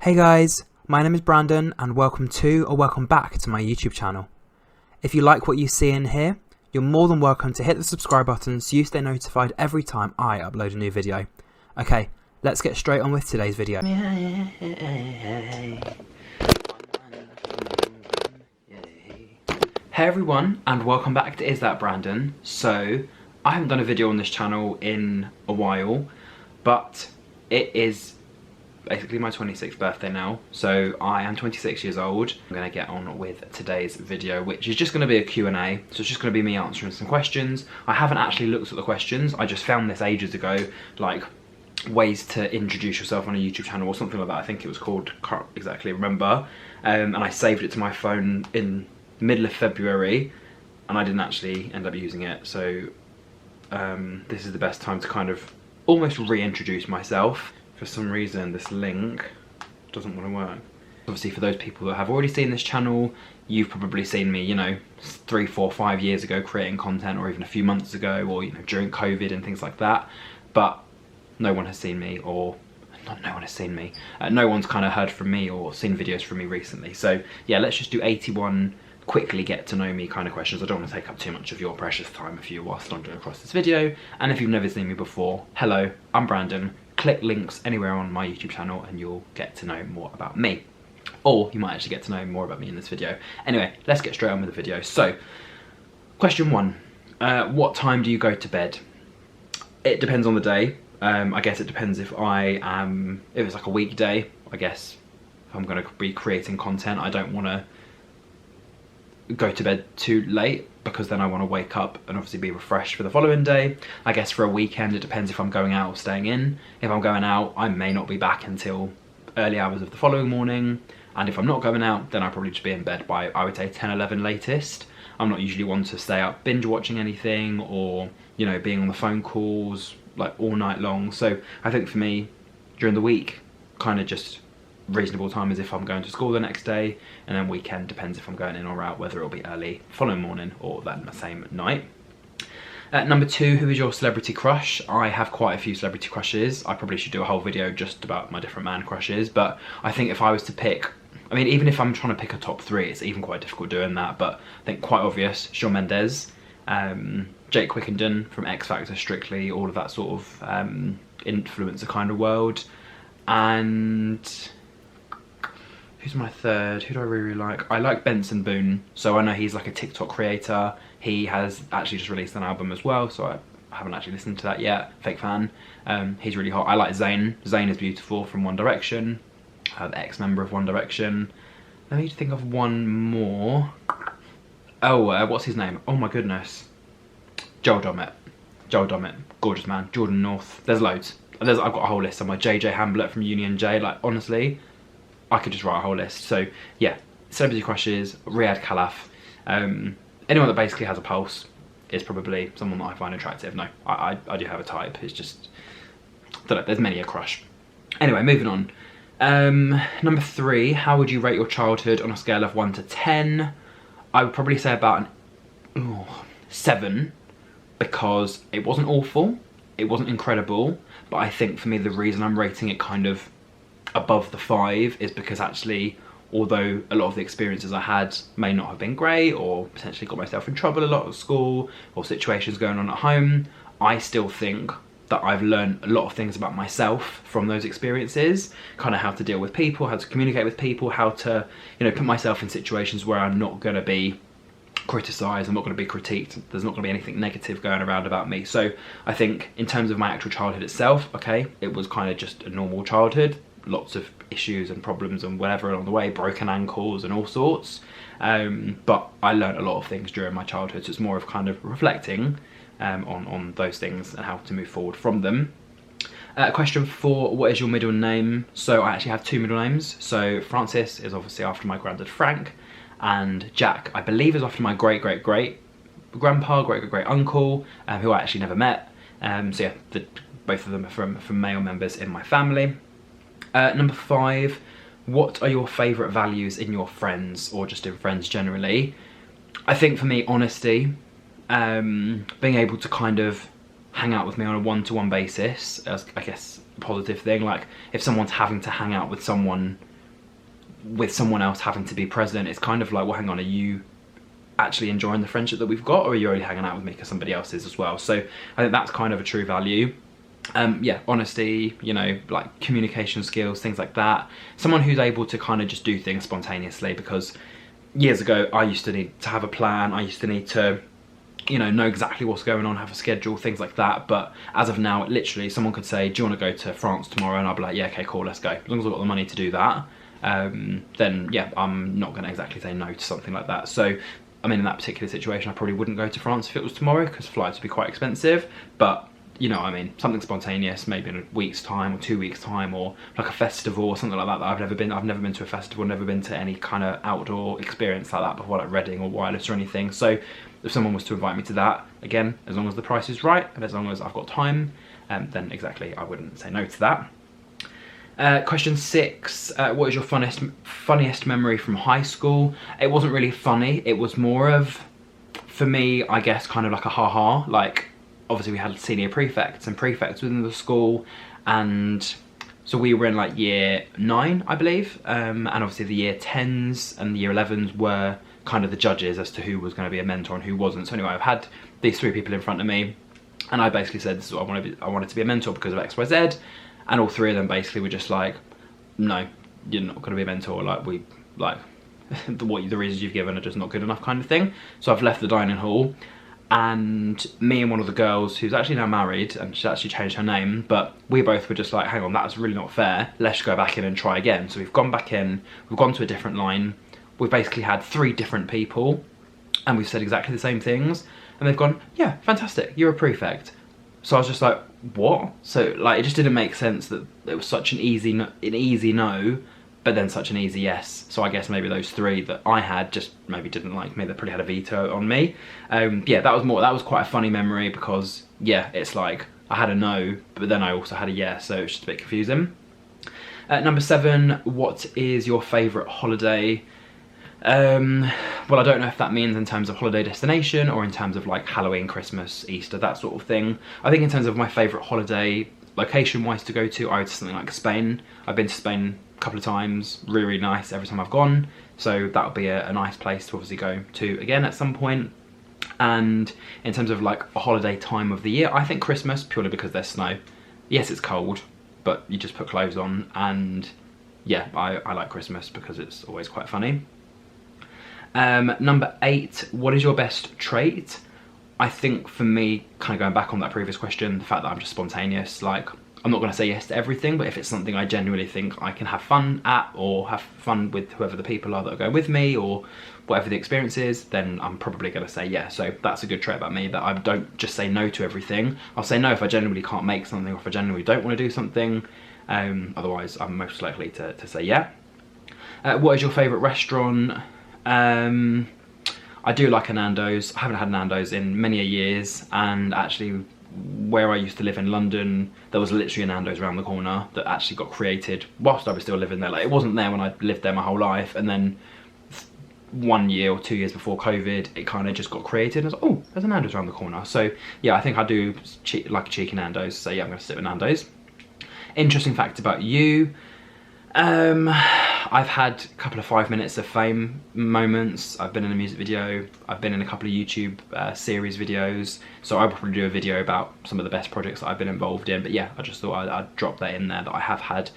Hey guys, my name is Brandon and welcome to or welcome back to my YouTube channel. If you like what you see in here, you're more than welcome to hit the subscribe button so you stay notified every time I upload a new video. Okay, let's get straight on with today's video. Hey everyone, and welcome back to Is That Brandon. So, I haven't done a video on this channel in a while, but it is basically my 26th birthday now, so I am 26 years old. I'm going to get on with today's video, which is just going to be a Q&A, so it's just going to be me answering some questions. I haven't actually looked at the questions, I just found this ages ago, like ways to introduce yourself on a YouTube channel or something like that, I think it was called, can't exactly remember, and I saved it to my phone in the middle of February, and I didn't actually end up using it, so this is the best time to kind of almost reintroduce myself. For some reason this link doesn't want to work. Obviously for those people that have already seen this channel, you've probably seen me, you know, 3, 4, 5 years ago creating content, or even a few months ago, or you know, during COVID and things like that. But no one has seen me, or not no one has seen me. No one's kind of heard from me or seen videos from me recently. So yeah, let's just do 81 quickly get to know me kind of questions. I don't want to take up too much of your precious time if you are stumbling across this video. And if you've never seen me before, hello, I'm Brandon. Click links anywhere on my YouTube channel and you'll get to know more about me. Or you might actually get to know more about me in this video. Anyway, let's get straight on with the video. So, question 1. What time do you go to bed? It depends on the day. I guess it depends if it's like a weekday. I guess if I'm going to be creating content, I don't want to go to bed too late, because then I want to wake up and obviously be refreshed for the following day. I guess for a weekend it depends if I'm going out or staying in. If I'm going out, I may not be back until early hours of the following morning, and if I'm not going out, then I'll probably just be in bed by, I would say, 10, 11 latest. I'm not usually one to stay up binge watching anything, or you know, being on the phone calls like all night long. So I think for me, during the week, kind of just reasonable time is if I'm going to school the next day, and then weekend depends if I'm going in or out, whether it'll be early following morning or that same night. Number 2, who is your celebrity crush? I have quite a few celebrity crushes. I probably should do a whole video just about my different man crushes, but I think if I was to pick, I mean, even if I'm trying to pick a top 3, it's even quite difficult doing that, but I think quite obvious, Shawn Mendes, Jake Quickenden from X Factor, Strictly, all of that sort of influencer kind of world. And who's my third? Who do I really like? I like Benson Boone. So I know he's like a TikTok creator. He has actually just released an album as well, so I haven't actually listened to that yet. Fake fan. He's really hot. I like Zayn. Zayn is beautiful from One Direction. The ex-member of One Direction. Let me think of one more. Oh, what's his name? Oh my goodness. Joel Dommett. Joel Dommett. Gorgeous man. Jordan North. There's loads. I've got a whole list somewhere. JJ Hamblett from Union J. Like, honestly, I could just write a whole list. So yeah, celebrity crushes, Riyadh Khalaf. Anyone that basically has a pulse is probably someone that I find attractive. No, I do have a type. It's just, I don't know, there's many a crush. Anyway, moving on. Number 3, how would you rate your childhood on a scale of 1 to 10? I would probably say about an 7, because it wasn't awful, it wasn't incredible, but I think for me the reason I'm rating it kind of above the 5 is because actually, although a lot of the experiences I had may not have been great, or potentially got myself in trouble a lot at school, or situations going on at home, I still think that I've learned a lot of things about myself from those experiences, kind of how to deal with people, how to communicate with people, how to, you know, put myself in situations where I'm not going to be criticised, I'm not going to be critiqued, there's not going to be anything negative going around about me. So I think in terms of my actual childhood itself, okay, it was kind of just a normal childhood, lots of issues and problems and whatever along the way, broken ankles and all sorts, but I learned a lot of things during my childhood, so it's more of kind of reflecting on those things and how to move forward from them. Question 4, what is your middle name? So I actually have 2 middle names. So Francis is obviously after my granddad Frank, and Jack, I believe, is after my great-great-great-grandpa, great-great-great-uncle, who I actually never met. So yeah, both of them are from male members in my family. Number 5, what are your favourite values in your friends, or just in friends generally? I think for me, honesty, being able to kind of hang out with me on a one-to-one basis, as I guess a positive thing. Like if someone's having to hang out with someone with someone else having to be present, it's kind of like, well, hang on, are you actually enjoying the friendship that we've got, or are you only hanging out with me because somebody else is as well? So I think that's kind of a true value. Yeah, honesty, you know, like communication skills, things like that. Someone who's able to kind of just do things spontaneously, because years ago I used to need to have a plan, I used to need to, you know exactly what's going on, have a schedule, things like that. But as of now, literally someone could say, do you want to go to France tomorrow? And I'll be like, yeah, okay, cool, let's go. As long as I've got the money to do that, then yeah, I'm not going to exactly say no to something like that. So I mean, in that particular situation, I probably wouldn't go to France if it was tomorrow, because flights would be quite expensive. But you know what I mean, something spontaneous, maybe in a week's time or 2 weeks time, or like a festival or something like that, that I've never been to a festival, never been to any kind of outdoor experience like that before, like Reading or Wireless or anything. So if someone was to invite me to that, again, as long as the price is right and as long as I've got time, then exactly, I wouldn't say no to that. Question 6, what is your funniest memory from high school? It wasn't really funny, it was more of, for me, I guess, kind of like a ha-ha. Like, obviously we had senior prefects and prefects within the school, and so we were in like year 9, I believe, and obviously the year 10s and the year 11s were kind of the judges as to who was going to be a mentor and who wasn't. So anyway, I've had these 3 people in front of me, and I basically said, this is what I wanted to be a mentor because of X, Y, Z, and all 3 of them basically were just like, no, you're not going to be a mentor, like, the reasons you've given are just not good enough, kind of thing. So I've left the dining hall, and me and one of the girls, who's actually now married, and she's actually changed her name, but we both were just like, hang on, that's really not fair, let's go back in and try again. So we've gone back in, we've gone to a different line, we've basically had 3 different people, and we've said exactly the same things, and they've gone, yeah, fantastic, you're a prefect. So I was just like, what? So like, it just didn't make sense that it was such an easy no, but then such an easy yes. So I guess maybe those 3 that I had just maybe didn't like me, they probably had a veto on me. Yeah, that was quite a funny memory, because yeah, it's like, I had a no, but then I also had a yes, so it's just a bit confusing. Number 7, what is your favourite holiday? Well, I don't know if that means in terms of holiday destination or in terms of like Halloween, Christmas, Easter, that sort of thing. I think in terms of my favourite holiday location-wise to go to, I would say something like Spain. I've been to Spain a couple of times, really, really nice every time I've gone. So that would be a nice place to obviously go to again at some point. And in terms of like a holiday time of the year, I think Christmas, purely because there's snow. Yes, it's cold, but you just put clothes on, and yeah, I like Christmas because it's always quite funny. Number 8, what is your best trait? I think for me, kind of going back on that previous question, the fact that I'm just spontaneous. Like, I'm not going to say yes to everything, but if it's something I genuinely think I can have fun at, or have fun with whoever the people are that are going with me, or whatever the experience is, then I'm probably going to say yes. So that's a good trait about me, that I don't just say no to everything. I'll say no if I genuinely can't make something, or if I genuinely don't want to do something. Otherwise, I'm most likely to say yeah. What is your favourite restaurant? I do like a Nando's. I haven't had Nando's in many a years, and actually where I used to live in London, there was literally a Nando's around the corner that actually got created whilst I was still living there. Like, it wasn't there when I lived there my whole life, and then 1 year or 2 years before COVID, it kind of just got created. And I was like, oh, there's a Nando's around the corner. So yeah, I think I do like a cheeky Nando's, so yeah, I'm going to stick with Nando's. Interesting fact about you. I've had a couple of 5 minutes of fame moments. I've been in a music video, I've been in a couple of YouTube series videos, so I'll probably do a video about some of the best projects that I've been involved in. But yeah, I just thought I'd drop that in there, that I have had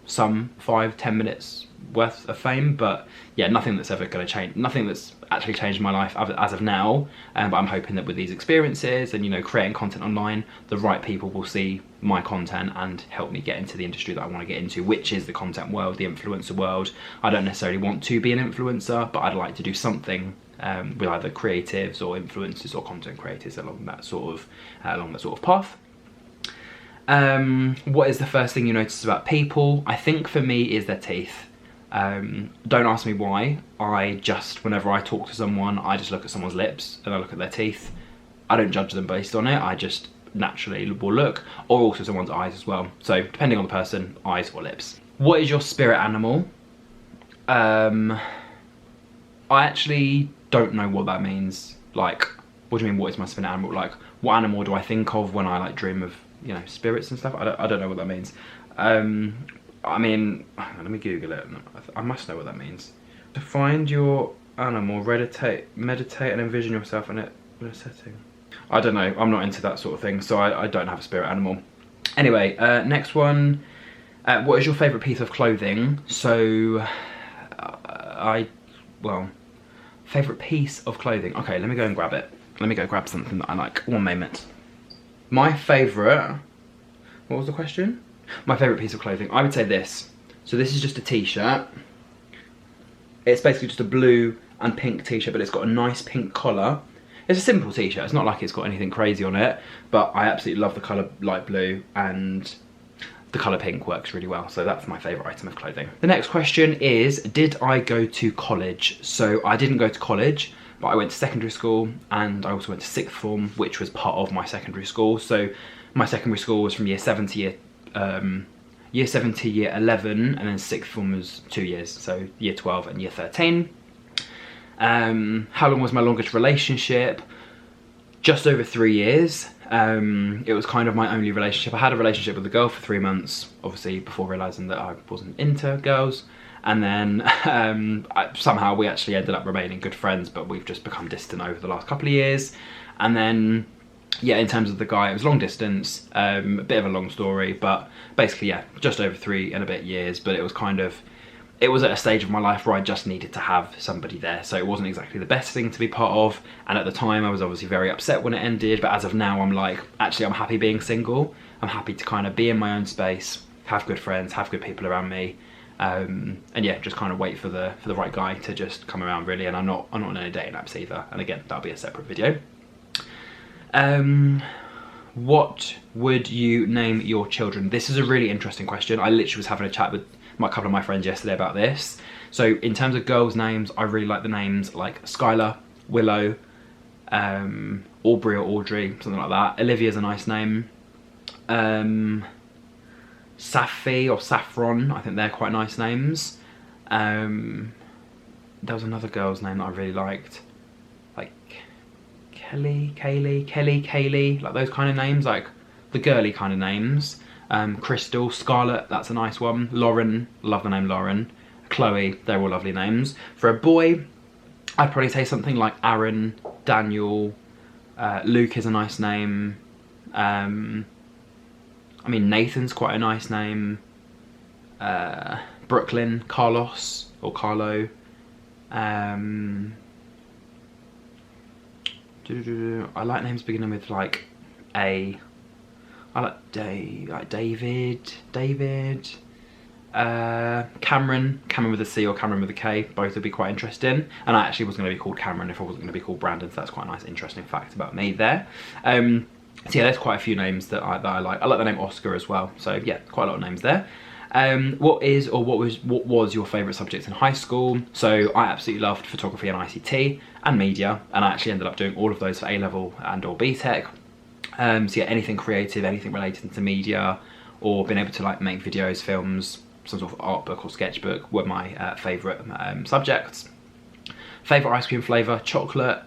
some 5-10 minutes worth of fame, but yeah, nothing that's ever going to change, nothing that's actually changed my life as of now. But I'm hoping that with these experiences and, you know, creating content online, the right people will see my content and help me get into the industry that I want to get into, which is the content world, the influencer world. I don't necessarily want to be an influencer, but I'd like to do something with either creatives or influencers or content creators along that sort of path. What is the first thing you notice about people? I think for me is their teeth. Don't ask me why. Whenever I talk to someone, I just look at someone's lips and I look at their teeth. I don't judge them based on it, I just naturally will look, or also someone's eyes as well. So depending on the person, eyes or lips. What is your spirit animal? I actually don't know what that means. Like, what do you mean, what is my spirit animal? Like, what animal do I think of when I like dream of, you know, spirits and stuff? I don't know what that means. I mean, hang on, let me Google it. I must know what that means. To find your animal, meditate and envision yourself in a setting. I don't know, I'm not into that sort of thing, so I don't have a spirit animal. Anyway, next one. What is your favourite piece of clothing? So, favourite piece of clothing. Okay, let me go and grab it. Let me go grab something that I like. One moment. My favourite, what was the question? My favourite piece of clothing, I would say this. So this is just a t-shirt. It's basically just a blue and pink t-shirt, but it's got a nice pink collar. It's a simple t-shirt, it's not like it's got anything crazy on it, but I absolutely love the colour light blue, and the colour pink works really well, so that's my favourite item of clothing. The next question is, did I go to college? So I didn't go to college, but I went to secondary school, and I also went to sixth form, which was part of my secondary school. So my secondary school was from year 7 to year 7 to year 11, and then sixth form was 2 years, so year 12 and year 13. How long was my longest relationship? Just over 3 years. It was kind of my only relationship. I had a relationship with a girl for 3 months, obviously before realising that I wasn't into girls. And then somehow we actually ended up remaining good friends, but we've just become distant over the last couple of years. And then, yeah, in terms of the guy, it was long distance, a bit of a long story, but basically, yeah, just over 3 and a bit years. But it was kind of, it was at a stage of my life where I just needed to have somebody there, so it wasn't exactly the best thing to be part of, and at the time I was obviously very upset when it ended, but as of now I'm like, actually I'm happy being single. I'm happy to kind of be in my own space, have good friends, have good people around me, and yeah, just kind of wait for the right guy to just come around really, and I'm not in any dating apps either, and again, that'll be a separate video. What would you name your children? This is a really interesting question. I literally was having a chat with a couple of my friends yesterday about this. So in terms of girls' names, I really like the names like Skylar, Willow, Aubrey or Audrey, something like that. Olivia's a nice name. Safi or Saffron, I think they're quite nice names. There was another girl's name that I really liked, like Kelly, Kaylee, like those kind of names, like the girly kind of names. Crystal, Scarlett, that's a nice one. Lauren, love the name Lauren. Chloe, they're all lovely names. For a boy, I'd probably say something like Aaron, Daniel, Luke is a nice name. I mean, Nathan's quite a nice name. Brooklyn, Carlos or Carlo. I like names beginning with like A. I like David, Cameron with a C or Cameron with a K, both would be quite interesting. And I actually was going to be called Cameron if I wasn't going to be called Brandon, so that's quite a nice interesting fact about me there. So yeah, there's quite a few names that I like. I like the name Oscar as well, so yeah, quite a lot of names there. What was your favourite subjects in high school? So I absolutely loved photography and ICT and media, and I actually ended up doing all of those for A-level and or BTEC. So yeah, anything creative, anything related to media, or being able to like make videos, films, some sort of art book or sketchbook were my favourite subjects. Favourite ice cream flavour, chocolate.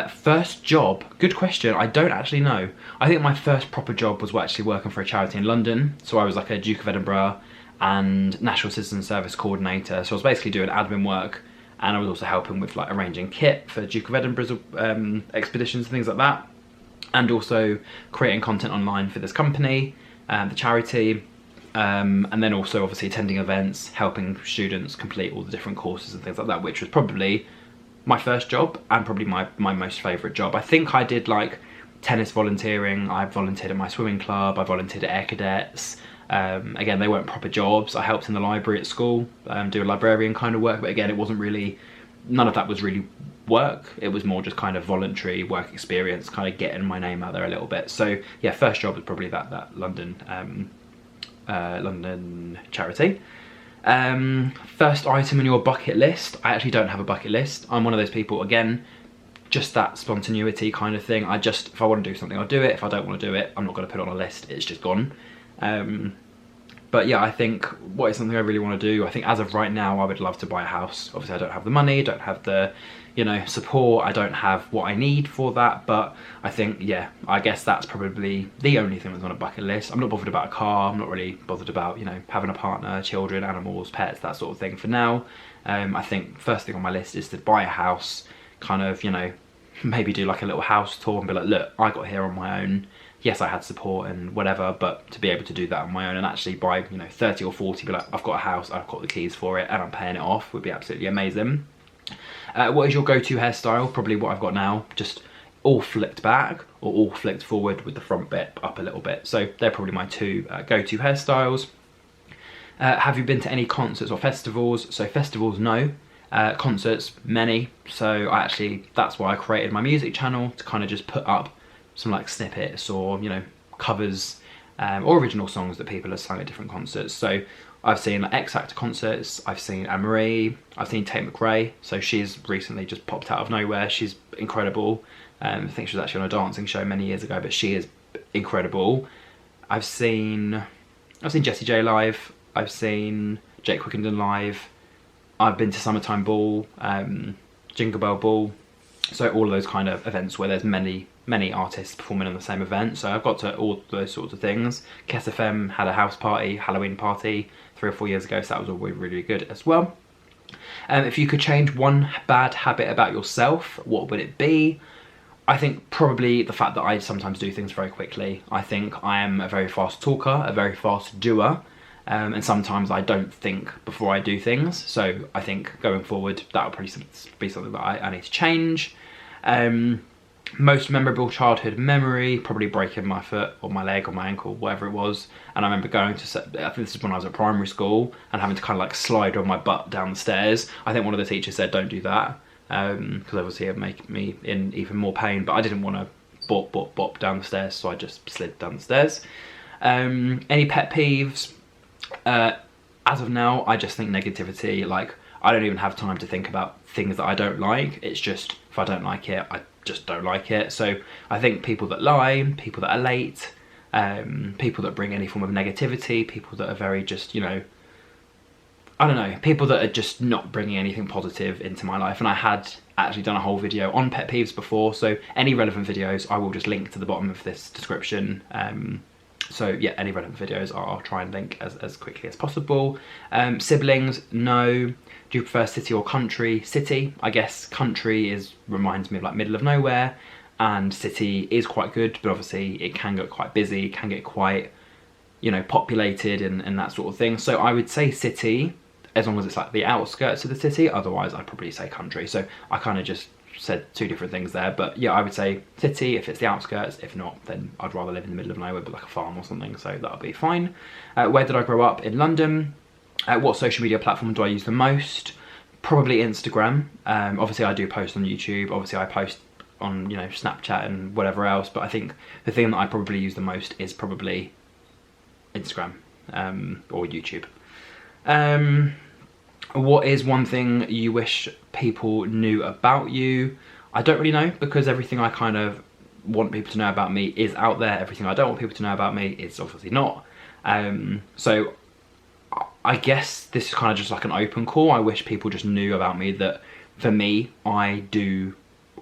First job, good question, I don't actually know. I think my first proper job was actually working for a charity in London. So I was like a Duke of Edinburgh and National Citizen Service coordinator. So I was basically doing admin work, and I was also helping with like arranging kit for Duke of Edinburgh's expeditions and things like that. And also creating content online for this company, the charity, and then also obviously attending events, helping students complete all the different courses and things like that, which was probably my first job and probably my most favourite job. I think I did like tennis volunteering, I volunteered at my swimming club, I volunteered at Air Cadets. Again, they weren't proper jobs. I helped in the library at school, do a librarian kind of work, but again, it wasn't really, none of that was really work. It was more just kind of voluntary work experience, kind of getting my name out there a little bit. So yeah, first job was probably that London London charity. First item on your bucket list. I actually don't have a bucket list. I'm one of those people, again, just that spontaneity kind of thing. If I want to do something, I'll do it. If I don't want to do it, I'm not going to put it on a list. It's just gone. But yeah, I think what is something I really want to do, I think as of right now, I would love to buy a house. Obviously I don't have the money, don't have the, you know, support, I don't have what I need for that, but I think, yeah, I guess that's probably the only thing that's on a bucket list. I'm not bothered about a car, I'm not really bothered about, you know, having a partner, children, animals, pets, that sort of thing for now. I think first thing on my list is to buy a house, kind of, you know, maybe do like a little house tour and be like, look, I got here on my own. Yes, I had support and whatever, but to be able to do that on my own and actually by, you know, 30 or 40, be like, I've got a house, I've got the keys for it, and I'm paying it off, would be absolutely amazing. What is your go-to hairstyle? Probably what I've got now, just all flicked back or all flicked forward with the front bit up a little bit. So they're probably my two go-to hairstyles. Have you been to any concerts or festivals? So festivals, no. Concerts, many. So that's why I created my music channel, to kind of just put up some like snippets or, you know, covers or original songs that people have sung at different concerts. So I've seen like X Factor concerts, I've seen Anne-Marie, I've seen Tate McRae. So she's recently just popped out of nowhere. She's incredible. I think she was actually on a dancing show many years ago, but she is incredible. I've seen Jessie J live. I've seen Jake Quickenden live. I've been to Summertime Ball, Jingle Bell Ball. So all of those kind of events where there's many artists performing on the same event. So I've got to all those sorts of things. Kiss FM had a house party, Halloween party 3 or 4 years ago, so that was all really good as well. If you could change one bad habit about yourself, what would it be? I think probably the fact that I sometimes do things very quickly. I think I am a very fast talker, a very fast doer. And sometimes I don't think before I do things. So I think going forward, that will probably be something that I need to change. Most memorable childhood memory, probably breaking my foot or my leg or my ankle, whatever it was. And I remember going to, I think this is when I was at primary school, and having to kind of like slide on my butt down the stairs. I think one of the teachers said, don't do that, because obviously it would make me in even more pain, but I didn't want to bop down the stairs, so I just slid down the stairs. Any pet peeves? As of now, I just think negativity. Like, I don't even have time to think about things that I don't like. It's just, if I don't like it, I just don't like it. So I think people that lie, people that are late, people that bring any form of negativity, people that are very just, you know, I don't know, people that are just not bringing anything positive into my life. And I had actually done a whole video on pet peeves before, so any relevant videos I will just link to the bottom of this description. So yeah, any relevant videos I'll try and link as quickly as possible. Siblings, no. Do you prefer city or country? City. I guess country reminds me of like middle of nowhere, and city is quite good, but obviously it can get quite busy, can get quite, you know, populated and that sort of thing. So I would say city, as long as it's like the outskirts of the city. Otherwise I'd probably say country. So I kind of just said two different things there, but yeah, I would say city if it's the outskirts. If not, then I'd rather live in the middle of nowhere, but like a farm or something, so that'll be fine. Where did I grow up? In London. What social media platform do I use the most? Probably Instagram. Obviously I do post on YouTube, obviously I post on, you know, Snapchat and whatever else, but I think the thing that I probably use the most is probably Instagram, or YouTube. What is one thing you wish people knew about you? I don't really know, because everything I kind of want people to know about me is out there. Everything I don't want people to know about me is obviously not. So I guess this is kind of just like an open call. I wish people just knew about me that for me, I do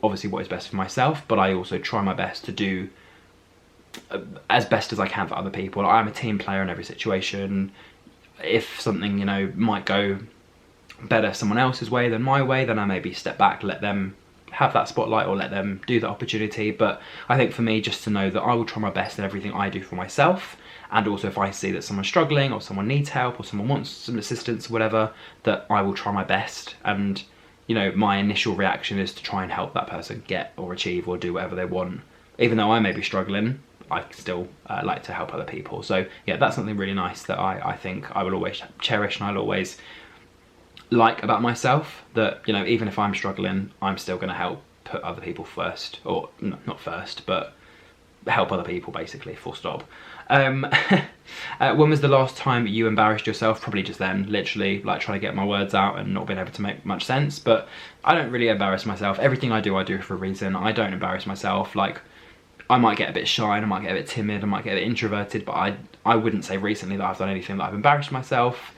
obviously what is best for myself, but I also try my best to do as best as I can for other people. I'm a team player in every situation. If something, you know, might go better someone else's way than my way, then I maybe step back, let them have that spotlight or let them do the opportunity. But I think for me, just to know that I will try my best in everything I do for myself, and also if I see that someone's struggling or someone needs help or someone wants some assistance or whatever, that I will try my best. And, you know, my initial reaction is to try and help that person get or achieve or do whatever they want. Even though I may be struggling, I still like to help other people. So yeah, that's something really nice that I think I will always cherish, and I'll always like about myself, that, you know, even if I'm struggling, I'm still going to help put other people first, or not first, but help other people basically, full stop. When was the last time you embarrassed yourself? Probably just then, literally, like trying to get my words out and not being able to make much sense. But I don't really embarrass myself. Everything I do for a reason. I don't embarrass myself. Like, I might get a bit shy and I might get a bit timid, I might get a bit introverted, but I wouldn't say recently that I've done anything that I've embarrassed myself.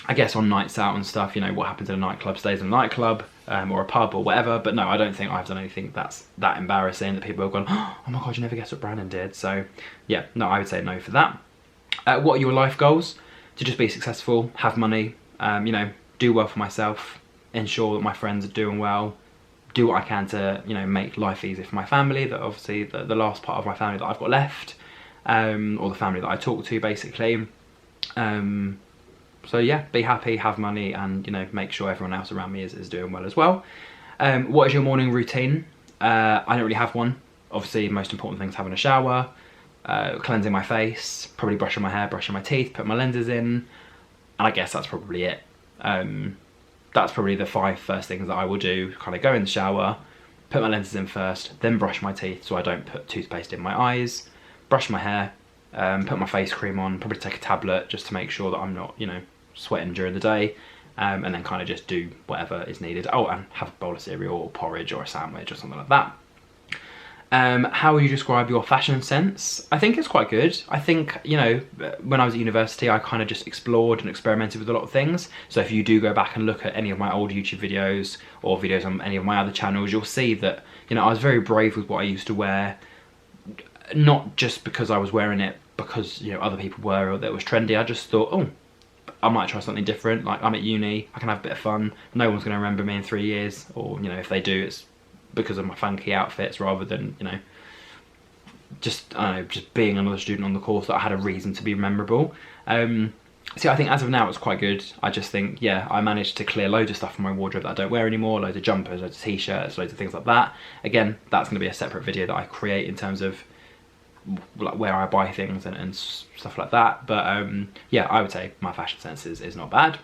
I guess on nights out and stuff, you know, what happens in a nightclub stays in a nightclub, or a pub or whatever. But no, I don't think I've done anything that's that embarrassing that people have gone, oh my God, you never guessed what Brandon did. So yeah, no, I would say no for that. What are your life goals? To just be successful, have money, you know, do well for myself, ensure that my friends are doing well, do what I can to, you know, make life easier for my family, that obviously the last part of my family that I've got left, or the family that I talk to basically. So yeah, be happy, have money, and, you know, make sure everyone else around me is doing well as well. What is your morning routine? I don't really have one. Obviously, the most important thing is having a shower, cleansing my face, probably brushing my hair, brushing my teeth, put my lenses in, and I guess that's probably it. That's probably the 5 first things that I will do. Kind of go in the shower, put my lenses in first, then brush my teeth so I don't put toothpaste in my eyes, brush my hair, put my face cream on, probably take a tablet just to make sure that I'm not, you know, sweating during the day, and then kind of just do whatever is needed. Oh, and have a bowl of cereal or porridge or a sandwich or something like that. How would you describe your fashion sense? I think it's quite good. I think, you know, when I was at university, I kind of just explored and experimented with a lot of things. So if you do go back and look at any of my old YouTube videos or videos on any of my other channels, you'll see that, you know, I was very brave with what I used to wear. Not just because I was wearing it because, you know, other people were or that it was trendy. I just thought, oh, I might try something different. Like, I'm at uni, I can have a bit of fun. No one's going to remember me in 3 years, or, you know, if they do, it's because of my funky outfits rather than, you know, just, I don't know, just being another student on the course that I had a reason to be memorable. So I think as of now it's quite good. I just think, yeah, I managed to clear loads of stuff from my wardrobe that I don't wear anymore, loads of jumpers, loads of t-shirts, loads of things like that. Again, that's going to be a separate video that I create in terms of like where I buy things and stuff like that. But yeah, I would say my fashion sense is not bad.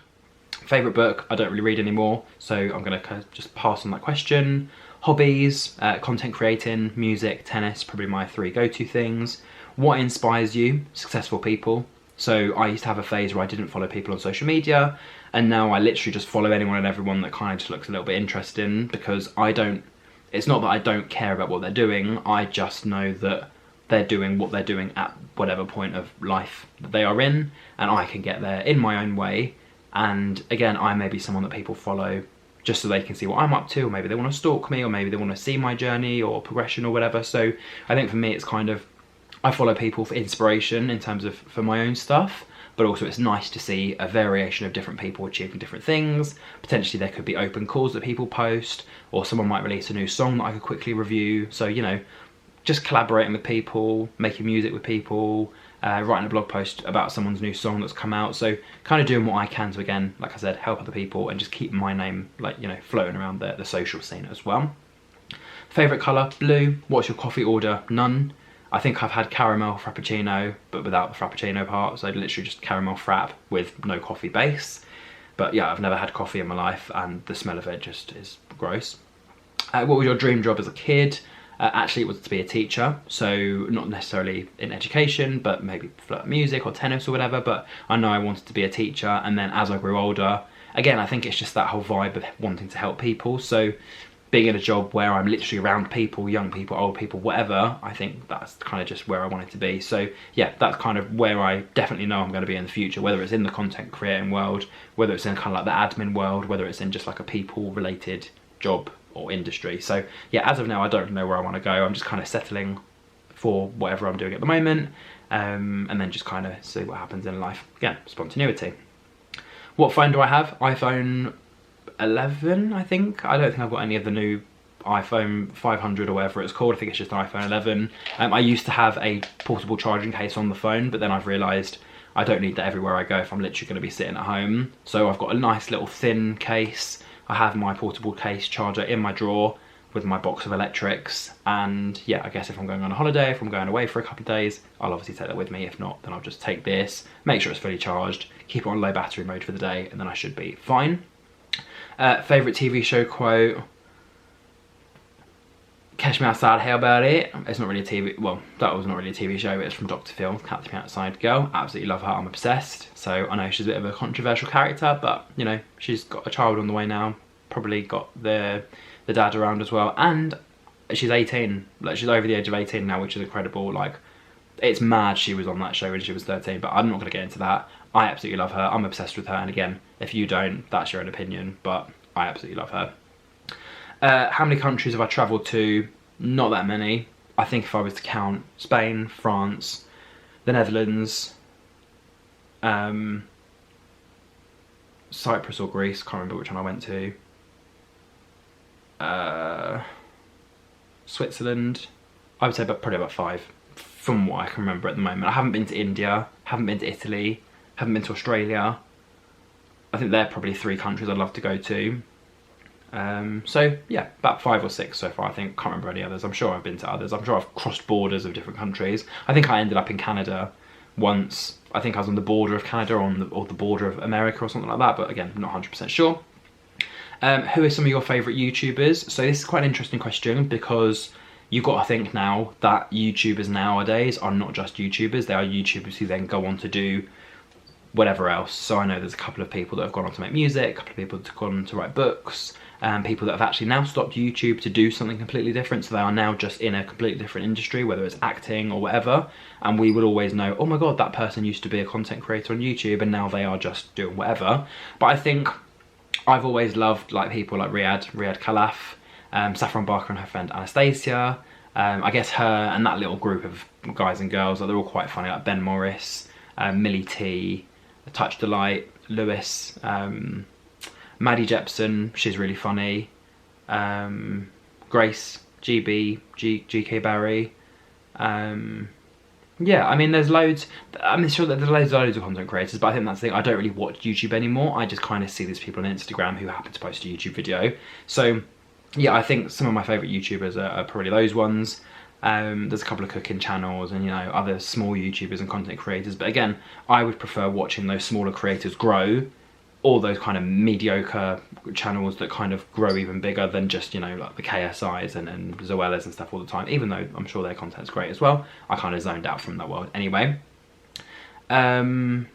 Favourite book? I don't really read anymore, so I'm going to just pass on that question. Hobbies, content creating, music, tennis, probably my 3 go-to things. What inspires you? Successful people. So I used to have a phase where I didn't follow people on social media, and now I literally just follow anyone and everyone that kind of just looks a little bit interesting, because it's not that I don't care about what they're doing, I just know that they're doing what they're doing at whatever point of life that they are in, and I can get there in my own way. And again, I may be someone that people follow just so they can see what I'm up to, or maybe they want to stalk me, or maybe they want to see my journey or progression or whatever. So I think for me it's kind of, I follow people for inspiration in terms of for my own stuff, but also it's nice to see a variation of different people achieving different things. Potentially there could be open calls that people post, or someone might release a new song that I could quickly review. So, you know, just collaborating with people, making music with people, writing a blog post about someone's new song that's come out. So kind of doing what I can to, again, like I said, help other people and just keep my name, like, you know, floating around the social scene as well. Favourite colour? Blue. What's your coffee order? None. I think I've had caramel frappuccino, but without the frappuccino part, so literally just caramel frap with no coffee base. But yeah, I've never had coffee in my life, and the smell of it just is gross. What was your dream job as a kid? Actually, it was to be a teacher, so not necessarily in education, but maybe for music or tennis or whatever. But I know I wanted to be a teacher, and then as I grew older, again, I think it's just that whole vibe of wanting to help people. So being in a job where I'm literally around people, young people, old people, whatever, I think that's kind of just where I wanted to be. So yeah, that's kind of where I definitely know I'm going to be in the future, whether it's in the content creating world, whether it's in kind of like the admin world, whether it's in just like a people related job or industry. So yeah, as of now, I don't know where I want to go. I'm just kind of settling for whatever I'm doing at the moment, and then just kind of see what happens in life. Again, spontaneity. What phone do I have? iPhone 11, I think. I don't think I've got any of the new iPhone 500 or whatever it's called. I think it's just iPhone 11. I used to have a portable charging case on the phone, but then I've realised I don't need that everywhere I go if I'm literally going to be sitting at home. So I've got a nice little thin case. I have my portable case charger in my drawer with my box of electrics, and yeah, I guess if I'm going on a holiday, if I'm going away for a couple of days, I'll obviously take that with me. If not, then I'll just take this, make sure it's fully charged, keep it on low battery mode for the day, and then I should be fine. Favourite TV show quote? Catch Me Outside, how about it? It's not really a TV, well, that was not really a TV show, it's from Dr. Phil, Catch Me Outside girl. Absolutely love her, I'm obsessed. So I know she's a bit of a controversial character, but you know, she's got a child on the way now, probably got the dad around as well, and she's 18, like she's over the age of 18 now, which is incredible. Like, It's mad she was on that show when she was 13, but I'm not going to get into that. I absolutely love her. I'm obsessed with her, and again, if you don't, that's your own opinion, but I absolutely love her. How many countries have I travelled to? Not that many. I think if I was to count, Spain, France, the Netherlands, Cyprus or Greece, can't remember which one I went to, Switzerland, I would say probably about 5 from what I can remember at the moment. I haven't been to India, haven't been to Italy, haven't been to Australia. I think they're probably 3 countries I'd love to go to. So yeah, about 5 or 6 so far I think. Can't remember any others. I'm sure I've been to others. I'm sure I've crossed borders of different countries. I think I ended up in Canada once. I think I was on the border of Canada or the border of America or something like that, but again, not 100% sure. Who are some of your favourite YouTubers? So this is quite an interesting question, because you've got to think now that YouTubers nowadays are not just YouTubers, they are YouTubers who then go on to do whatever else. So I know there's a couple of people that have gone on to make music, a couple of people that have gone on to write books, people that have actually now stopped YouTube to do something completely different, so they are now just in a completely different industry, whether it's acting or whatever, and we will always know, oh my god, that person used to be a content creator on YouTube and now they are just doing whatever. But I think I've always loved like people like Riyadh Khalaf, Saffron Barker and her friend Anastasia. I guess her and that little group of guys and girls, like, they're all quite funny, like Ben Morris, Millie T, Touch Delight, Lewis, Maddie Jepson, she's really funny, Grace, GB, GK Barry. Yeah, I mean, there's loads. I'm sure that there's loads of content creators, but I think that's the thing. I don't really watch YouTube anymore. I just kind of see these people on Instagram who happen to post a YouTube video. So yeah, I think some of my favourite YouTubers are probably those ones. There's a couple of cooking channels and, you know, other small YouTubers and content creators. But again, I would prefer watching those smaller creators grow, or those kind of mediocre channels that kind of grow even bigger than just, you know, like the KSIs and Zoellas and stuff all the time, even though I'm sure their content's great as well. I kind of zoned out from that world anyway. Do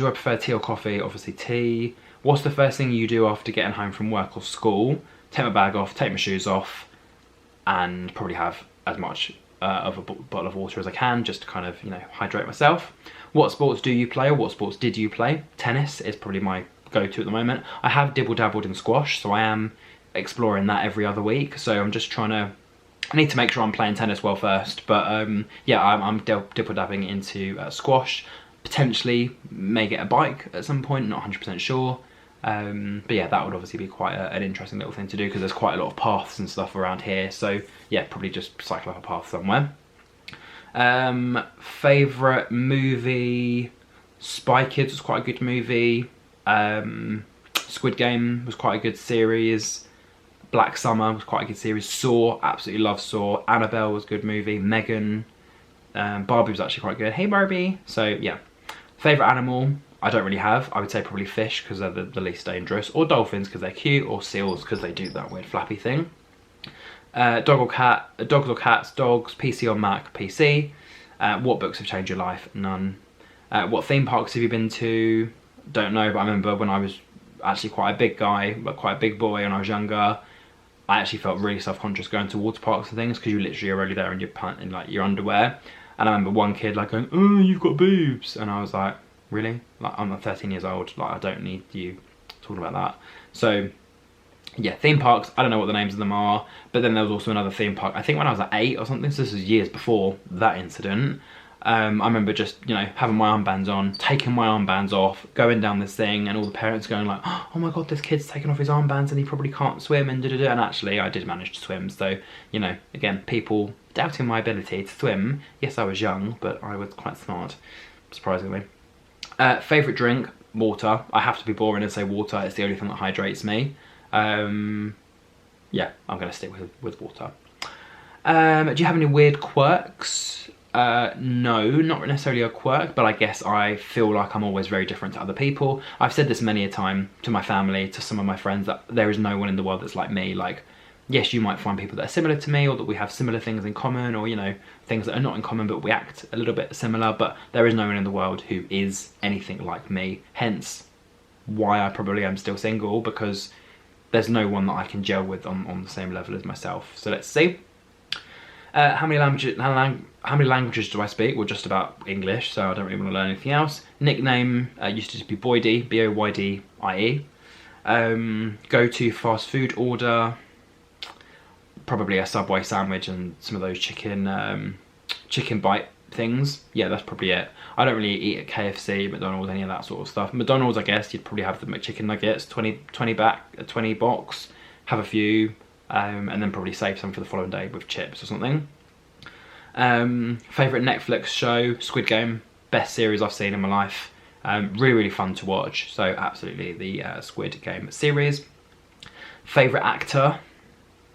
I prefer tea or coffee? Obviously tea. What's the first thing you do after getting home from work or school? Take my bag off, take my shoes off, and probably have as much of a bottle of water as I can, just to kind of, you know, hydrate myself. What sports do you play, or what sports did you play? Tennis is probably my go-to at the moment. I have dibble-dabbled in squash, so I am exploring that every other week. So I'm just trying to, I need to make sure I'm playing tennis well first. But yeah, I'm dibble-dabbling into squash. Potentially may get a bike at some point, not 100% sure. But yeah, that would obviously be quite an interesting little thing to do, because there's quite a lot of paths and stuff around here. So yeah, probably just cycle up a path somewhere. Favourite movie? Spy Kids was quite a good movie. Squid Game was quite a good series. Black Summer was quite a good series. Saw, absolutely love Saw. Annabelle was a good movie. Megan. Barbie was actually quite good. Hey Barbie. So yeah. Favourite animal? I don't really have. I would say probably fish, because they're the least dangerous, or dolphins because they're cute, or seals because they do that weird flappy thing. Dog or cat? Dogs or cats? Dogs. PC or Mac? PC. What books have changed your life? None. What theme parks have you been to? Don't know, but I remember when I was actually quite a big guy, but quite a big boy when I was younger, I actually felt really self-conscious going to water parks and things, because you literally are only there in your pant, in like your underwear. And I remember one kid like going, "Oh, you've got boobs," and I was like, really? Like, I'm 13 years old, like I don't need you talking about that. So yeah, theme parks, I don't know what the names of them are, but then there was also another theme park, I think when I was like 8 or something, so this was years before that incident. I remember just, you know, having my armbands on, taking my armbands off, going down this thing, and all the parents going like, "Oh my god, this kid's taking off his armbands and he probably can't swim," and da-da-da. And actually I did manage to swim. So, you know, again, people doubting my ability to swim. Yes, I was young, but I was quite smart, surprisingly. Favourite drink? Water. I have to be boring and say water. It's the only thing that hydrates me. Yeah, I'm going to stick with water. Do you have any weird quirks? No, not necessarily a quirk, but I guess I feel like I'm always very different to other people. I've said this many a time to my family, to some of my friends, that there is no one in the world that's like me. Like, yes, you might find people that are similar to me, or that we have similar things in common, or, you know, things that are not in common but we act a little bit similar, but there is no one in the world who is anything like me. Hence why I probably am still single, because there's no one that I can gel with on the same level as myself. So let's see. How many languages do I speak? Well, just about English, so I don't really want to learn anything else. Nickname used to be Boydie, B-O-Y-D-I-E. Go-to fast food order, probably a Subway sandwich and some of those chicken bite things. Yeah, that's probably it. I don't really eat at KFC, McDonald's, any of that sort of stuff. McDonald's, I guess you'd probably have the McChicken nuggets, 20 box, have a few, and then probably save some for the following day with chips or something. Favourite Netflix show, Squid Game, best series I've seen in my life. Really fun to watch, so absolutely the Squid Game series. Favourite actor,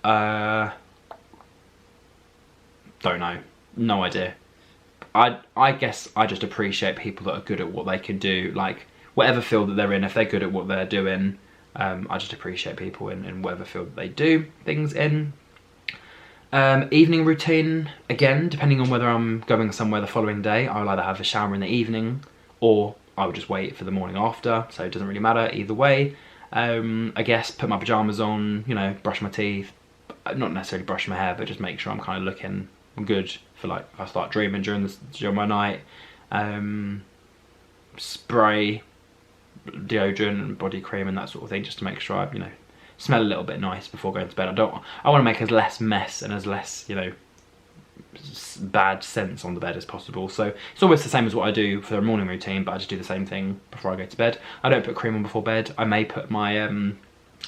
don't know, no idea. I guess I just appreciate people that are good at what they can do, like whatever field that they're in. If they're good at what they're doing, I just appreciate people in whatever field that they do things in. Evening routine, again, depending on whether I'm going somewhere the following day, I'll either have a shower in the evening or I would just wait for the morning after, so it doesn't really matter either way. I guess put my pyjamas on, you know, brush my teeth, not necessarily brush my hair, but just make sure I'm kind of looking good for, like, if I start dreaming during my night. Spray deodorant and body cream and that sort of thing, just to make sure I, you know, smell a little bit nice before going to bed. I want to make as less mess and as less, you know, bad scents on the bed as possible. So it's almost the same as what I do for a morning routine, but I just do the same thing before I go to bed. I don't put cream on before bed. I may put my oh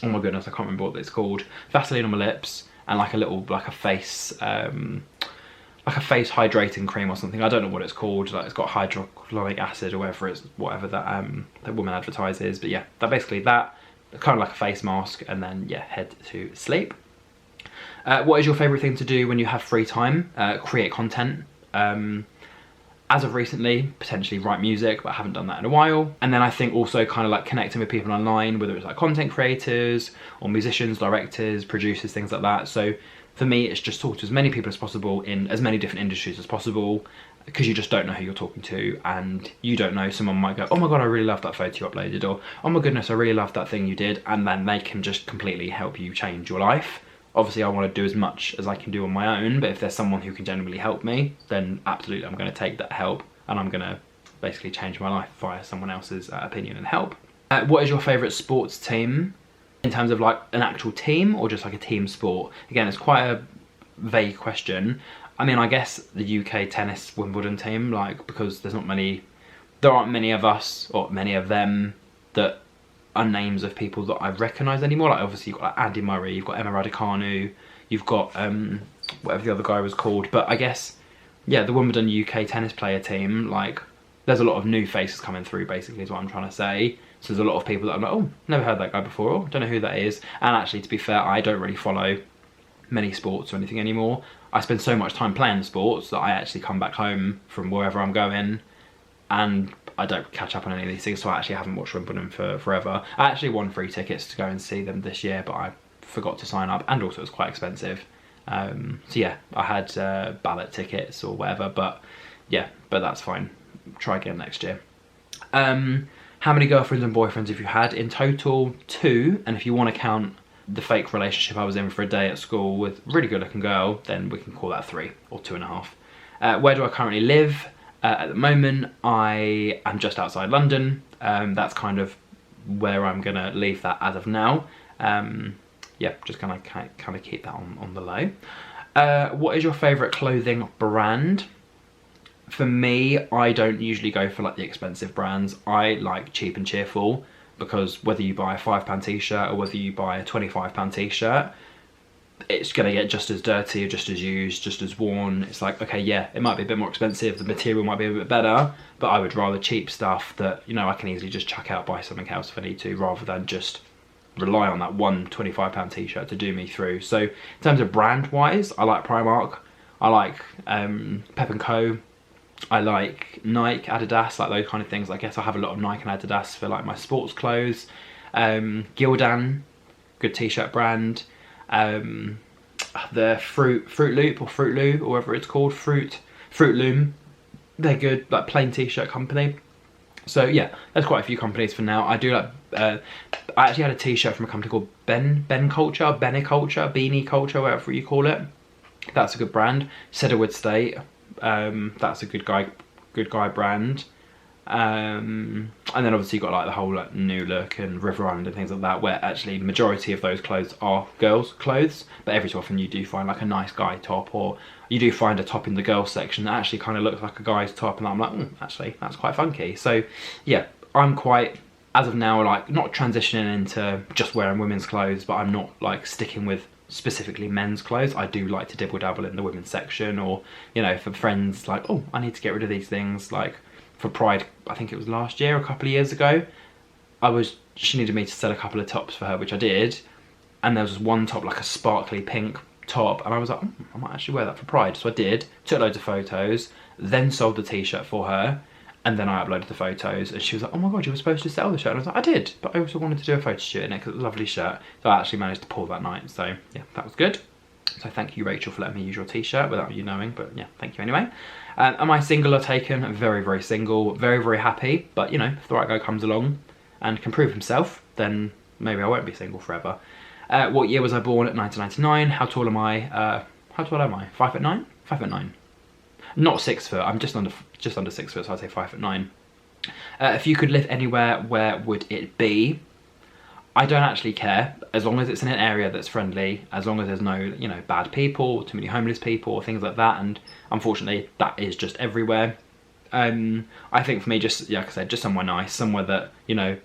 my goodness, I can't remember what it's called, Vaseline on my lips and like a little, like a face hydrating cream or something. I don't know what it's called. Like, it's got hydrochloric acid or whatever that that woman advertises. But yeah, basically that, kind of like a face mask, and then yeah, head to sleep. What is your favourite thing to do when you have free time? Create content. As of recently, potentially write music, but I haven't done that in a while. And then I think also kind of like connecting with people online, whether it's like content creators or musicians, directors, producers, things like that. So for me, it's just talk to as many people as possible in as many different industries as possible, because you just don't know who you're talking to, and you don't know, someone might go, oh my god, I really love that photo you uploaded, or oh my goodness, I really love that thing you did, and then they can just completely help you change your life. Obviously I want to do as much as I can do on my own, but if there's someone who can genuinely help me, then absolutely I'm going to take that help, and I'm going to basically change my life via someone else's opinion and help. What is your favourite sports team? In terms of like an actual team or just like a team sport? Again, it's quite a vague question. I mean, I guess the UK tennis Wimbledon team, like, because there aren't many of us or many of them that are names of people that I recognise anymore. Like, obviously you've got like Andy Murray, you've got Emma Raducanu, you've got whatever the other guy was called. But I guess, yeah, the Wimbledon UK tennis player team, like, there's a lot of new faces coming through, basically, is what I'm trying to say. So there's a lot of people that I'm like, oh, never heard that guy before, or don't know who that is. And actually, to be fair, I don't really follow many sports or anything anymore. I spend so much time playing sports that I actually come back home from wherever I'm going and I don't catch up on any of these things, so I actually haven't watched Wimbledon for forever. I actually won free tickets to go and see them this year, but I forgot to sign up, and also it was quite expensive. So yeah, I had ballot tickets or whatever, but yeah, but that's fine. Try again next year. How many girlfriends and boyfriends have you had? In total, 2, and if you want to count the fake relationship I was in for a day at school with a really good looking girl, then we can call that 3 or 2.5. Where do I currently live? At the moment, I am just outside London. That's kind of where I'm gonna leave that as of now. Yeah, just gonna kind of keep that on the low. What is your favourite clothing brand? For me, I don't usually go for like the expensive brands. I like cheap and cheerful, because whether you buy a £5 t-shirt or whether you buy a £25 t-shirt, it's gonna get just as dirty, just as used, just as worn. It's like, okay, yeah, it might be a bit more expensive, the material might be a bit better, but I would rather cheap stuff that, you know, I can easily just chuck out, buy something else if I need to, rather than just rely on that one £25 t-shirt to do me through. So in terms of brand wise, I like Primark, I like Pep & Co, I like Nike, Adidas, like those kind of things. I guess I have a lot of Nike and Adidas for like my sports clothes. Gildan, good t-shirt brand. The Fruit Loop or Fruit Loo, or whatever it's called, Fruit Loom. They're good, like plain t-shirt company. So yeah, there's quite a few companies for now. I do like, I actually had a t-shirt from a company called Ben Culture, Beanie Culture, whatever you call it. That's a good brand. Cedarwood State, that's a good guy brand. And then obviously you've got like the whole like New Look and River Island and things like that, where actually majority of those clothes are girls' clothes, but every so often you do find like a nice guy top, or you do find a top in the girls section that actually kind of looks like a guy's top, and I'm like, actually that's quite funky. So yeah, I'm quite, as of now, like not transitioning into just wearing women's clothes, but I'm not like sticking with specifically men's clothes. I do like to dibble dabble in the women's section, or you know, for friends like, oh, I need to get rid of these things, like for Pride, I think it was last year, a couple of years ago, she needed me to sell a couple of tops for her, which I did, and there was one top, like a sparkly pink top, and I was like, I might actually wear that for Pride. So I did, took loads of photos, then sold the t-shirt for her, and then I uploaded the photos, and she was like, oh my god, you were supposed to sell the shirt. And I was like, I did, but I also wanted to do a photo shoot in it because it was a lovely shirt. So I actually managed to pull that night, so yeah, that was good. So thank you, Rachel, for letting me use your t-shirt without you knowing, but yeah, thank you anyway. Am I single or taken? Very, very single, very, very happy, but you know, if the right guy comes along and can prove himself, then maybe I won't be single forever. What year was I born? At 1999. How tall am I? How tall am I? 5'9"? 5'9". Not 6 foot, I'm just under 6 foot, so I'd say 5'9". If you could live anywhere, where would it be? I don't actually care, as long as it's in an area that's friendly, as long as there's no, you know, bad people, too many homeless people, or things like that, and unfortunately that is just everywhere. I think for me, just, yeah, like I said, just somewhere nice, somewhere that, you know,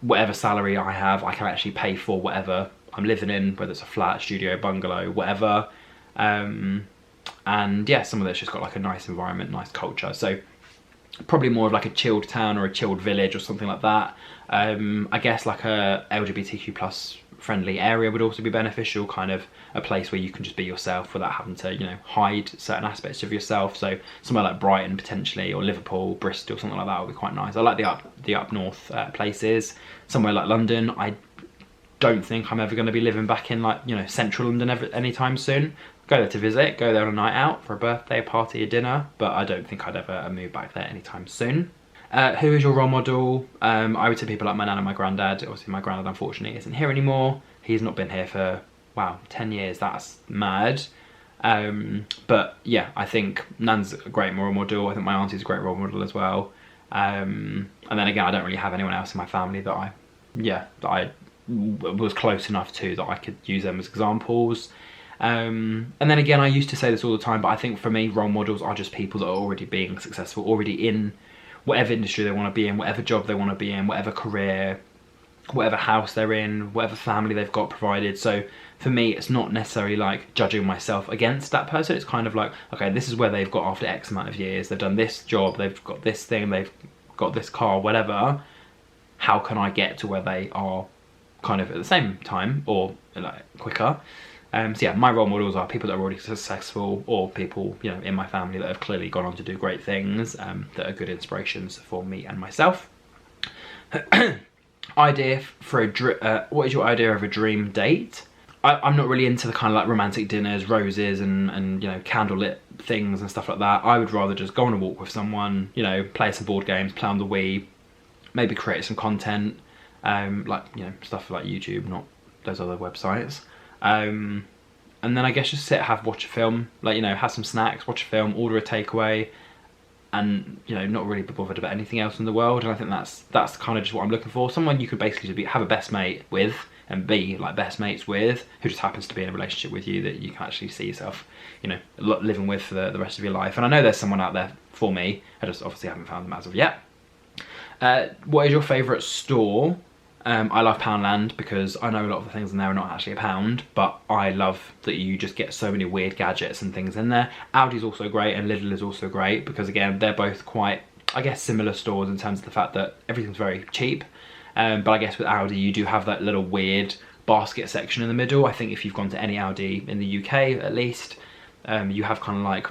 whatever salary I have, I can actually pay for whatever I'm living in, whether it's a flat, studio, bungalow, whatever. And yeah, somewhere that's just got like a nice environment, nice culture. So probably more of like a chilled town or a chilled village or something like that. I guess like a LGBTQ plus friendly area would also be beneficial, kind of a place where you can just be yourself without having to, you know, hide certain aspects of yourself. So somewhere like Brighton potentially, or Liverpool, Bristol, something like that would be quite nice. I like the up north places. Somewhere like London, I don't think I'm ever going to be living back in, like, you know, central London anytime soon. Go there to visit, go there on a night out for a birthday, a party, a dinner, but I don't think I'd ever move back there anytime soon. Who is your role model? I would say people like my nan and my granddad. Obviously my granddad unfortunately isn't here anymore. He's not been here for, wow, 10 years, that's mad. But yeah, I think Nan's a great role model. I think my auntie's a great role model as well. And then again, I don't really have anyone else in my family that I was close enough to that I could use them as examples. And then again, I used to say this all the time, but I think for me, role models are just people that are already being successful, already in whatever industry they want to be in, whatever job they want to be in, whatever career, whatever house they're in, whatever family they've got provided. So for me, it's not necessarily like judging myself against that person. It's kind of like, okay, this is where they've got after X amount of years. They've done this job, they've got this thing, they've got this car, whatever. How can I get to where they are kind of at the same time, or like quicker? So yeah, my role models are people that are already successful, or people, you know, in my family that have clearly gone on to do great things, that are good inspirations for me and myself. Idea for what is your idea of a dream date? I'm not really into the kind of like romantic dinners, roses and you know, candlelit things and stuff like that. I would rather just go on a walk with someone, you know, play some board games, play on the Wii, maybe create some content, like, you know, stuff like YouTube, not those other websites. And then I guess just watch a film, like, you know, have some snacks, watch a film, order a takeaway, and, you know, not really be bothered about anything else in the world. And I think that's kind of just what I'm looking for. Someone you could basically just have a best mate with, and be like best mates with, who just happens to be in a relationship with you that you can actually see yourself, you know, living with for the rest of your life. And I know there's someone out there for me. I just obviously haven't found them as of yet. What is your favourite store? I love Poundland because I know a lot of the things in there are not actually a pound, but I love that you just get so many weird gadgets and things in there. Aldi's also great and Lidl is also great because, again, they're both quite, I guess, similar stores in terms of the fact that everything's very cheap. But I guess with Aldi you do have that little weird basket section in the middle. I think if you've gone to any Aldi in the UK at least, you have kind of like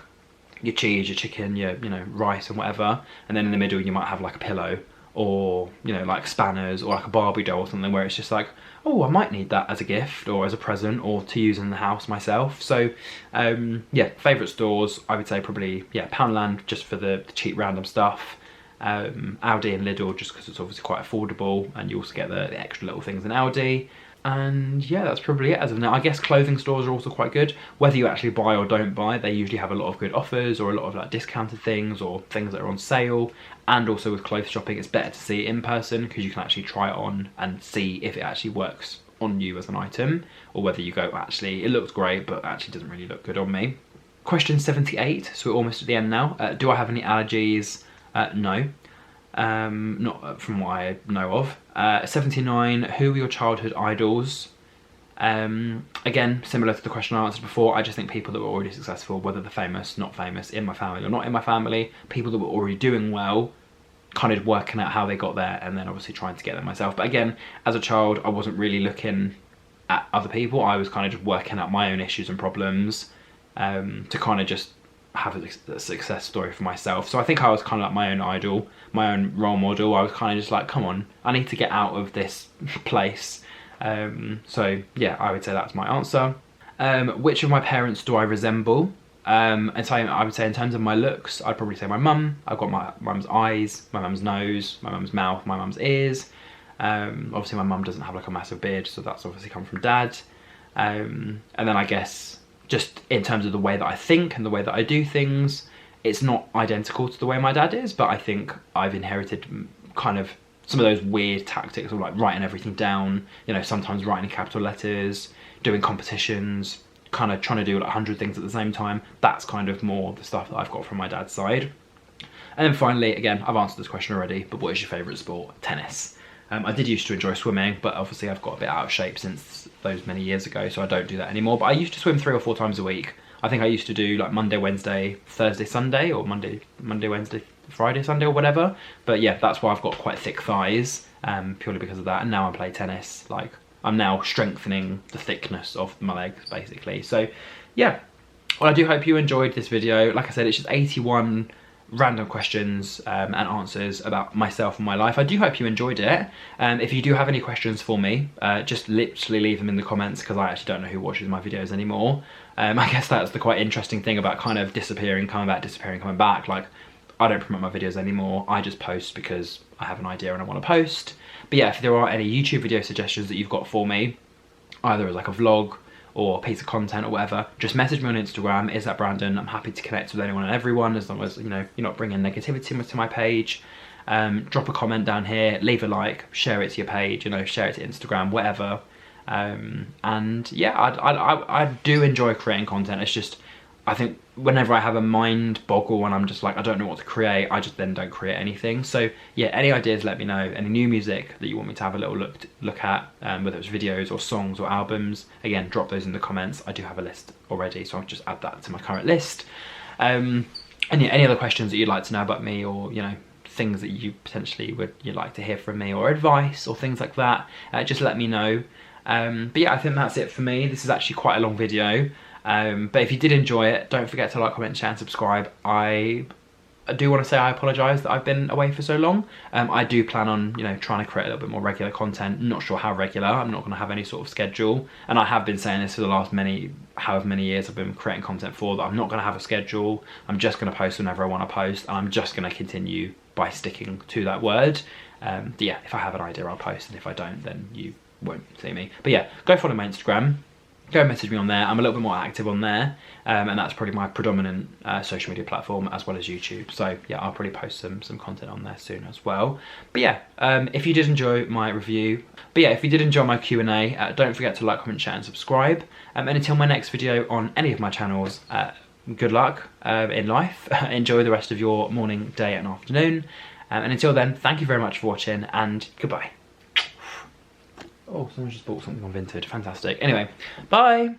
your cheese, your chicken, your, you know, rice and whatever, and then in the middle you might have like a pillow, or, you know, like spanners, or like a Barbie doll or something, where it's just like, oh, I might need that as a gift or as a present or to use in the house myself. So yeah, favourite stores, I would say probably, yeah, Poundland, just for the cheap random stuff. Aldi and Lidl, just because it's obviously quite affordable, and you also get the extra little things in Aldi. And yeah, that's probably it as of now. I guess clothing stores are also quite good. Whether you actually buy or don't buy, they usually have a lot of good offers or a lot of like discounted things or things that are on sale. And also with clothes shopping, it's better to see it in person because you can actually try it on and see if it actually works on you as an item, or whether you go, actually, it looks great, but actually doesn't really look good on me. Question 78, so we're almost at the end now. Do I have any allergies? No. Not from what I know of. 79, who were your childhood idols? Again, similar to the question I answered before, I just think people that were already successful, whether they're famous, not famous, in my family or not in my family, people that were already doing well, kind of working out how they got there and then obviously trying to get there myself. But again, as a child, I wasn't really looking at other people. I was kind of just working out my own issues and problems to kind of just have a success story for myself. So I think I was kind of like my own idol, my own role model. I was kind of just like, come on, I need to get out of this place. So yeah, I would say that's my answer. Which of my parents do I resemble? And so I would say in terms of my looks, I'd probably say my mum. I've got my mum's eyes, my mum's nose, my mum's mouth, my mum's ears. Obviously my mum doesn't have like a massive beard, so that's obviously come from dad. And then I guess just in terms of the way that I think and the way that I do things, it's not identical to the way my dad is, but I think I've inherited kind of some of those weird tactics of like writing everything down, you know, sometimes writing in capital letters, doing competitions, kind of trying to do like 100 things at the same time. That's kind of more the stuff that I've got from my dad's side. And then finally, again, I've answered this question already, but what is your favourite sport? Tennis. I did used to enjoy swimming, but obviously I've got a bit out of shape since those many years ago, so I don't do that anymore. But I used to swim 3 or 4 times a week. I think I used to do like Monday, Wednesday, Thursday, Sunday, or Monday, Wednesday, Friday, Sunday, or whatever. But yeah, that's why I've got quite thick thighs, purely because of that. And now I play tennis, like I'm now strengthening the thickness of my legs, basically. So yeah, well, I do hope you enjoyed this video. Like I said, it's just 81 random questions and answers about myself and my life. I do hope you enjoyed it. If you do have any questions for me, just literally leave them in the comments, because I actually don't know who watches my videos anymore. I guess that's the quite interesting thing about kind of disappearing, coming back, disappearing, coming back. Like, I don't promote my videos anymore. I just post because I have an idea and I want to post. But yeah, if there are any YouTube video suggestions that you've got for me, either as like a vlog or a piece of content or whatever, just message me on Instagram, is that Brandon. I'm happy to connect with anyone and everyone, as long as, you know, you're not bringing negativity to my page. Drop a comment down here, leave a like, share it to your page, you know, share it to Instagram, whatever. And yeah, I do enjoy creating content. It's just, I think whenever I have a mind boggle and I'm just like, I don't know what to create, I just then don't create anything. So yeah, any ideas, let me know. Any new music that you want me to have a little look at, whether it's videos or songs or albums, again, drop those in the comments. I do have a list already, so I'll just add that to my current list. And yeah, any other questions that you'd like to know about me, or, you know, things that you potentially you'd like to hear from me, or advice or things like that, just let me know. But yeah, I think that's it for me. This is actually quite a long video. But if you did enjoy it, don't forget to like, comment, share and subscribe. I do want to say I apologise that I've been away for so long. I do plan on, you know, trying to create a little bit more regular content. Not sure how regular. I'm not going to have any sort of schedule. And I have been saying this for the last however many years I've been creating content for, that I'm not going to have a schedule. I'm just going to post whenever I want to post, and I'm just going to continue by sticking to that word. Yeah, if I have an idea, I'll post, and if I don't, then you won't see me. But yeah, go follow my Instagram. Go message me on there. I'm a little bit more active on there, and that's probably my predominant social media platform, as well as YouTube. So yeah, I'll probably post some content on there soon as well. But yeah, if you did enjoy my review, if you did enjoy my Q&A, don't forget to like, comment, share and subscribe. And until my next video on any of my channels, good luck in life. Enjoy the rest of your morning, day and afternoon. And until then, thank you very much for watching, and goodbye. Oh, someone just bought something on Vinted. Fantastic. Anyway, bye.